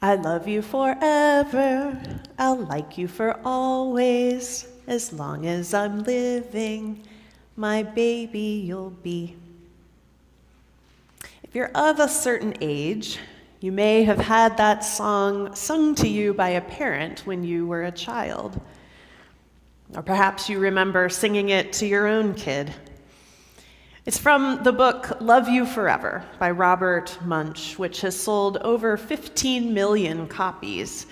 I love you forever, I'll like you for always, as long as I'm living, my baby you'll be. If you're of a certain age, you may have had that song sung to you by a parent when you were a child. Or perhaps you remember singing it to your own kid. It's from the book Love You Forever by Robert Munsch, which has sold over 15 million copies.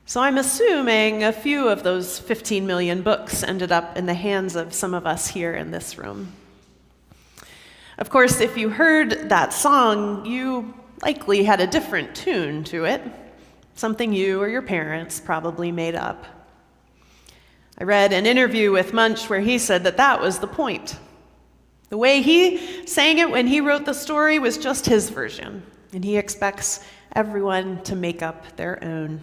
So I'm assuming a few of those 15 million books ended up in the hands of some of us here in this room. Of course, if you heard that song, you likely had a different tune to it, something you or your parents probably made up. I read an interview with Munsch where he said that that was the point. The way he sang it when he wrote the story was just his version, and he expects everyone to make up their own.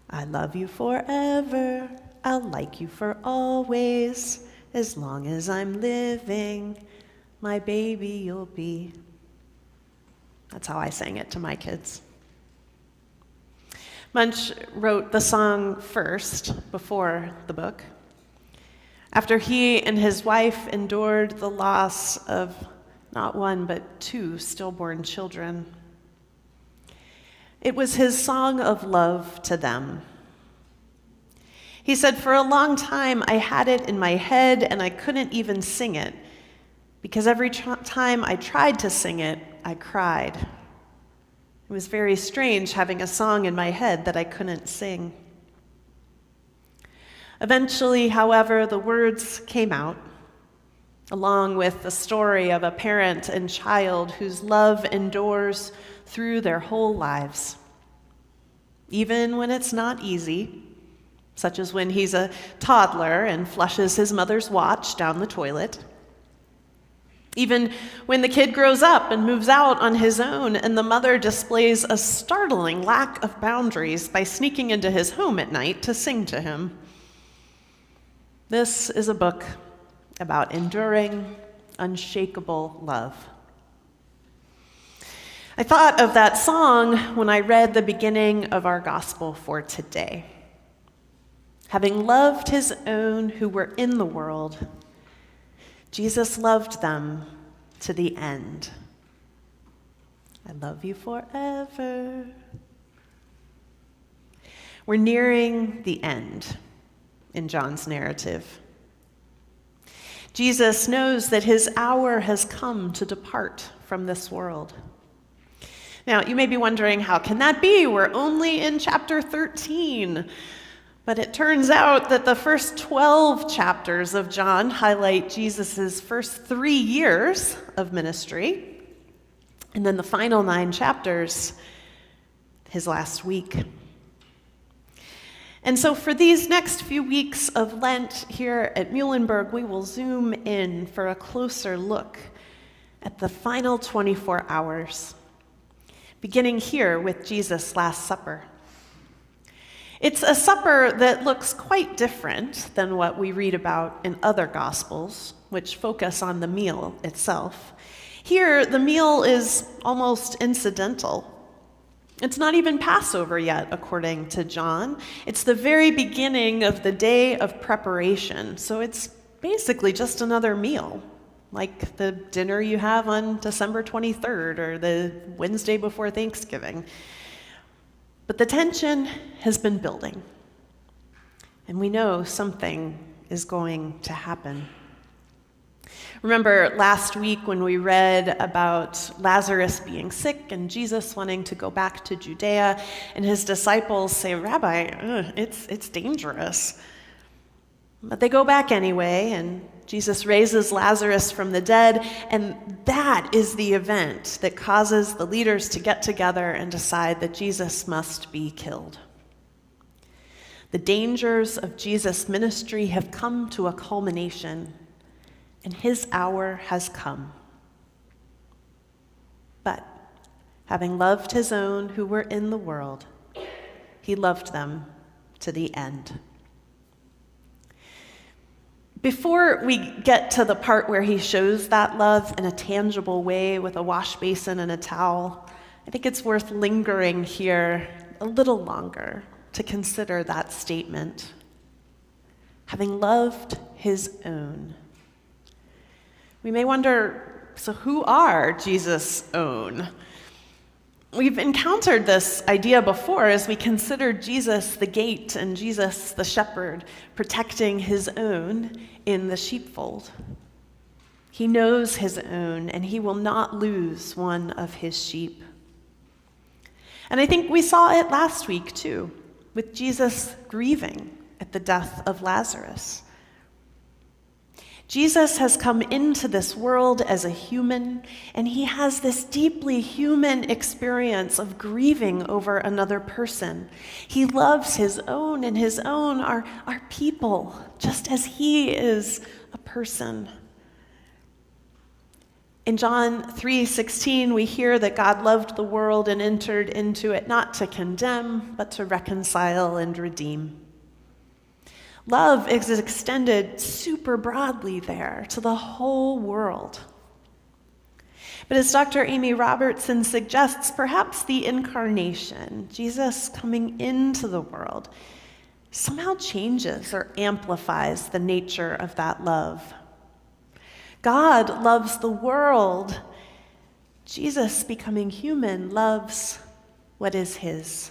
I love you forever, I'll like you for always, as long as I'm living, my baby you'll be. That's how I sang it to my kids. Munsch wrote the song first, before the book, after he and his wife endured the loss of not one but 2 stillborn children. It was his song of love to them. He said, "For a long time I had it in my head and I couldn't even sing it, because every time I tried to sing it, I cried. It was very strange having a song in my head that I couldn't sing." Eventually, however, the words came out, along with the story of a parent and child whose love endures through their whole lives, even when it's not easy, such as when he's a toddler and flushes his mother's watch down the toilet. Even when the kid grows up and moves out on his own and the mother displays a startling lack of boundaries by sneaking into his home at night to sing to him. This is a book about enduring, unshakable love. I thought of that song when I read the beginning of our gospel for today. Having loved his own who were in the world, Jesus loved them to the end. I love you forever. We're nearing the end in John's narrative. Jesus knows that his hour has come to depart from this world. Now, you may be wondering, how can that be? We're only in chapter 13. But it turns out that the first 12 chapters of John highlight Jesus' first 3 years of ministry, and then the final 9 chapters, his last week. And so for these next few weeks of Lent here at Muhlenberg, we will zoom in for a closer look at the final 24 hours, beginning here with Jesus' Last Supper. It's a supper that looks quite different than what we read about in other Gospels, which focus on the meal itself. Here, the meal is almost incidental. It's not even Passover yet, according to John. It's the very beginning of the day of preparation, so it's basically just another meal, like the dinner you have on December 23rd or the Wednesday before Thanksgiving. But the tension has been building, and we know something is going to happen. Remember last week when we read about Lazarus being sick and Jesus wanting to go back to Judea, and his disciples say, "Rabbi, it's dangerous." But they go back anyway, and Jesus raises Lazarus from the dead, and that is the event that causes the leaders to get together and decide that Jesus must be killed. The dangers of Jesus' ministry have come to a culmination, and his hour has come. But having loved his own who were in the world, he loved them to the end. Before we get to the part where he shows that love in a tangible way with a wash basin and a towel, I think it's worth lingering here a little longer to consider that statement. Having loved his own. We may wonder, so who are Jesus' own? We've encountered this idea before as we considered Jesus the gate and Jesus the shepherd, protecting his own in the sheepfold. He knows his own, and he will not lose one of his sheep. And I think we saw it last week too, with Jesus grieving at the death of Lazarus. Jesus has come into this world as a human, and he has this deeply human experience of grieving over another person. He loves his own, and his own are people, just as he is a person. In John 3:16, we hear that God loved the world and entered into it not to condemn, but to reconcile and redeem. Love is extended super broadly there to the whole world. But as Dr. Amy Robertson suggests, perhaps the incarnation, Jesus coming into the world, somehow changes or amplifies the nature of that love. God loves the world. Jesus, becoming human, loves what is his,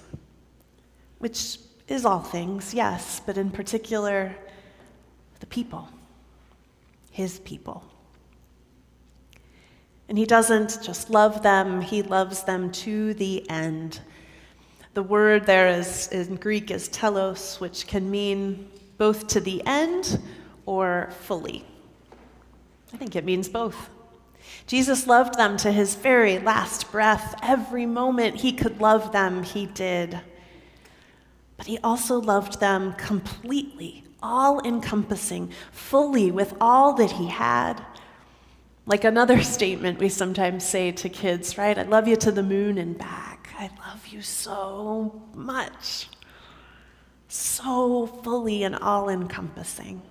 which is all things, yes, but in particular, the people, his people. And he doesn't just love them, he loves them to the end. The word there is in Greek is telos, which can mean both to the end or fully. I think it means both. Jesus loved them to his very last breath. Every moment he could love them, he did. But he also loved them completely, all-encompassing, fully, with all that he had. Like another statement we sometimes say to kids, right? I love you to the moon and back. I love you so much. So fully and all-encompassing.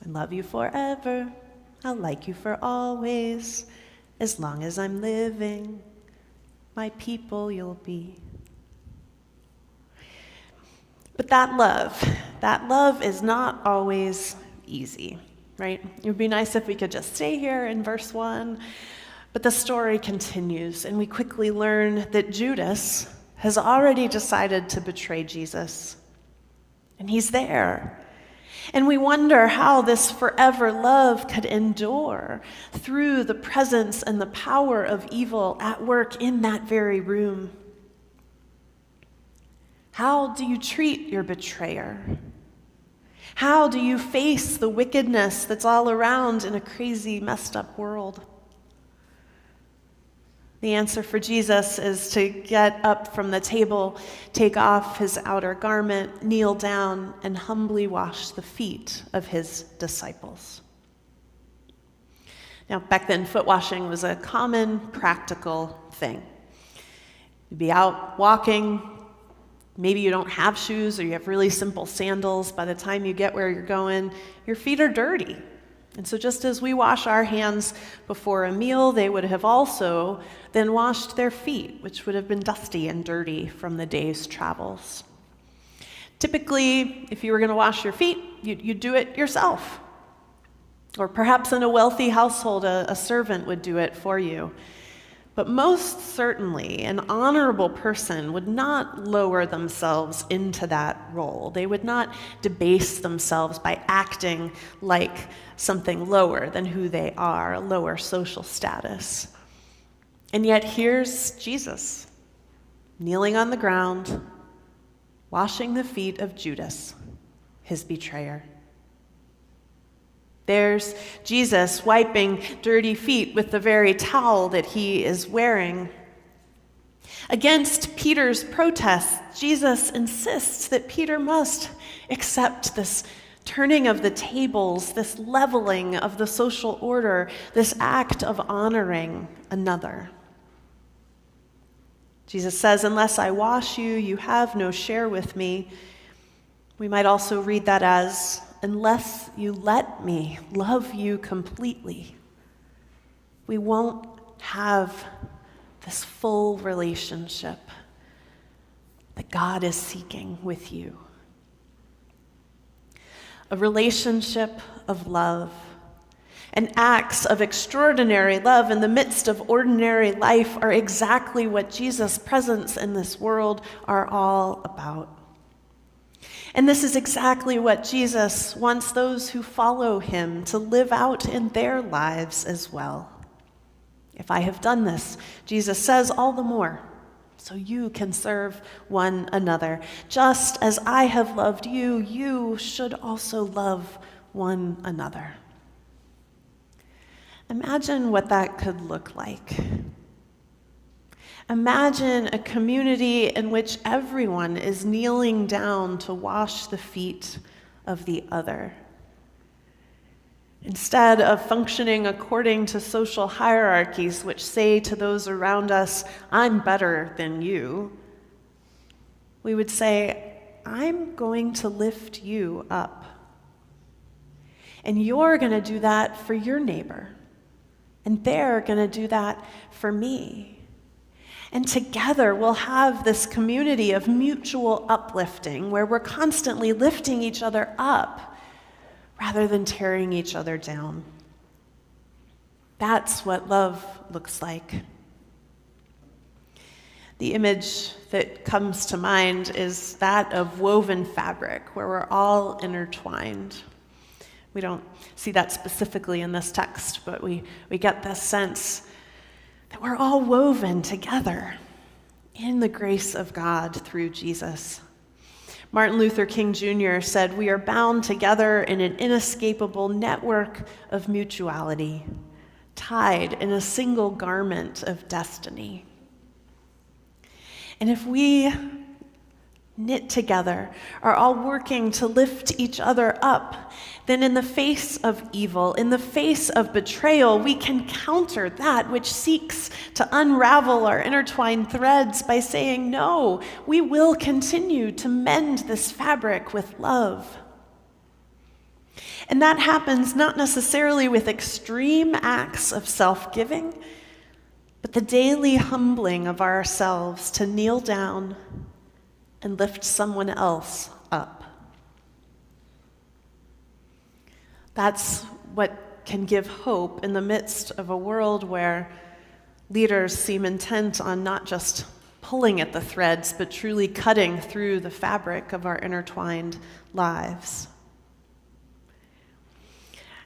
I love you forever. I'll like you for always. As long as I'm living, my people you'll be. But that love is not always easy, right? It would be nice if we could just stay here in verse 1, but the story continues, and we quickly learn that Judas has already decided to betray Jesus, and he's there. And we wonder how this forever love could endure through the presence and the power of evil at work in that very room. How do you treat your betrayer? How do you face the wickedness that's all around in a crazy, messed up world? The answer for Jesus is to get up from the table, take off his outer garment, kneel down, and humbly wash the feet of his disciples. Now, back then, foot washing was a common, practical thing. You'd be out walking. Maybe you don't have shoes or you have really simple sandals. By the time you get where you're going, your feet are dirty. And so just as we wash our hands before a meal, they would have also then washed their feet, which would have been dusty and dirty from the day's travels. Typically, if you were going to wash your feet, you'd do it yourself. Or perhaps in a wealthy household, a servant would do it for you. But most certainly, an honorable person would not lower themselves into that role. They would not debase themselves by acting like something lower than who they are, a lower social status. And yet here's Jesus, kneeling on the ground, washing the feet of Judas, his betrayer. There's Jesus wiping dirty feet with the very towel that he is wearing. Against Peter's protests, Jesus insists that Peter must accept this turning of the tables, this leveling of the social order, this act of honoring another. Jesus says, "Unless I wash you, you have no share with me." We might also read that as, "Unless you let me love you completely, we won't have this full relationship that God is seeking with you. A relationship of love, and acts of extraordinary love in the midst of ordinary life are exactly what Jesus' presence in this world are all about. And this is exactly what Jesus wants those who follow him to live out in their lives as well. If I have done this, Jesus says, all the more, so you can serve one another. Just as I have loved you, you should also love one another. Imagine what that could look like. Imagine a community in which everyone is kneeling down to wash the feet of the other. Instead of functioning according to social hierarchies which say to those around us, I'm better than you, we would say, I'm going to lift you up. And you're going to do that for your neighbor. And they're going to do that for me. And together we'll have this community of mutual uplifting where we're constantly lifting each other up rather than tearing each other down. That's what love looks like. The image that comes to mind is that of woven fabric, where we're all intertwined. We don't see that specifically in this text, but we get this sense that we're all woven together in the grace of God through Jesus. Martin Luther King Jr. said, we are bound together in an inescapable network of mutuality, tied in a single garment of destiny. And if we knit together, are all working to lift each other up, then in the face of evil, in the face of betrayal, we can counter that which seeks to unravel our intertwined threads by saying, no, we will continue to mend this fabric with love. And that happens not necessarily with extreme acts of self-giving, but the daily humbling of ourselves to kneel down and lift someone else up. That's what can give hope in the midst of a world where leaders seem intent on not just pulling at the threads, but truly cutting through the fabric of our intertwined lives.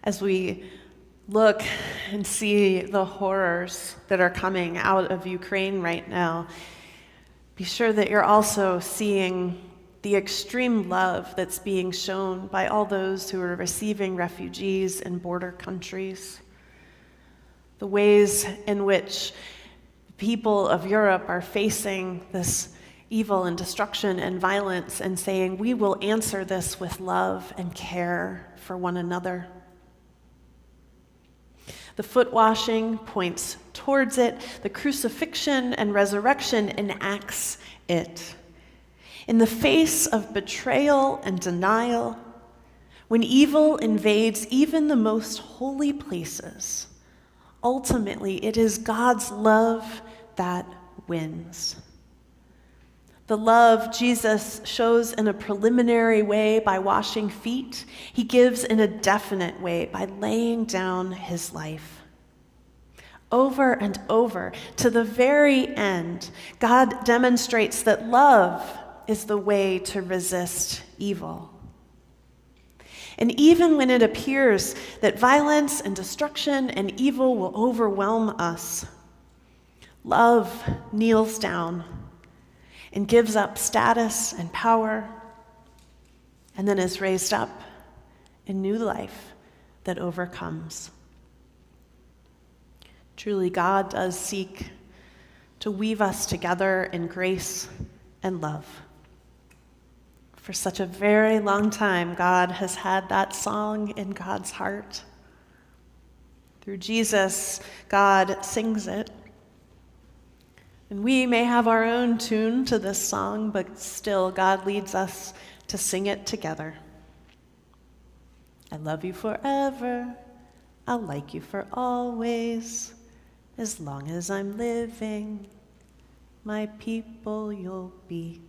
As we look and see the horrors that are coming out of Ukraine right now, be sure that you're also seeing the extreme love that's being shown by all those who are receiving refugees in border countries. The ways in which people of Europe are facing this evil and destruction and violence and saying, we will answer this with love and care for one another. The foot washing points towards it. The crucifixion and resurrection enacts it. In the face of betrayal and denial, when evil invades even the most holy places, ultimately it is God's love that wins. The love Jesus shows in a preliminary way by washing feet, he gives in a definite way by laying down his life. Over and over, to the very end, God demonstrates that love is the way to resist evil. And even when it appears that violence and destruction and evil will overwhelm us, love kneels down and gives up status and power, and then is raised up in new life that overcomes. Truly, God does seek to weave us together in grace and love. For such a very long time, God has had that song in God's heart. Through Jesus, God sings it. And we may have our own tune to this song, but still God leads us to sing it together. I love you forever. I'll like you for always. As long as I'm living, my people you'll be.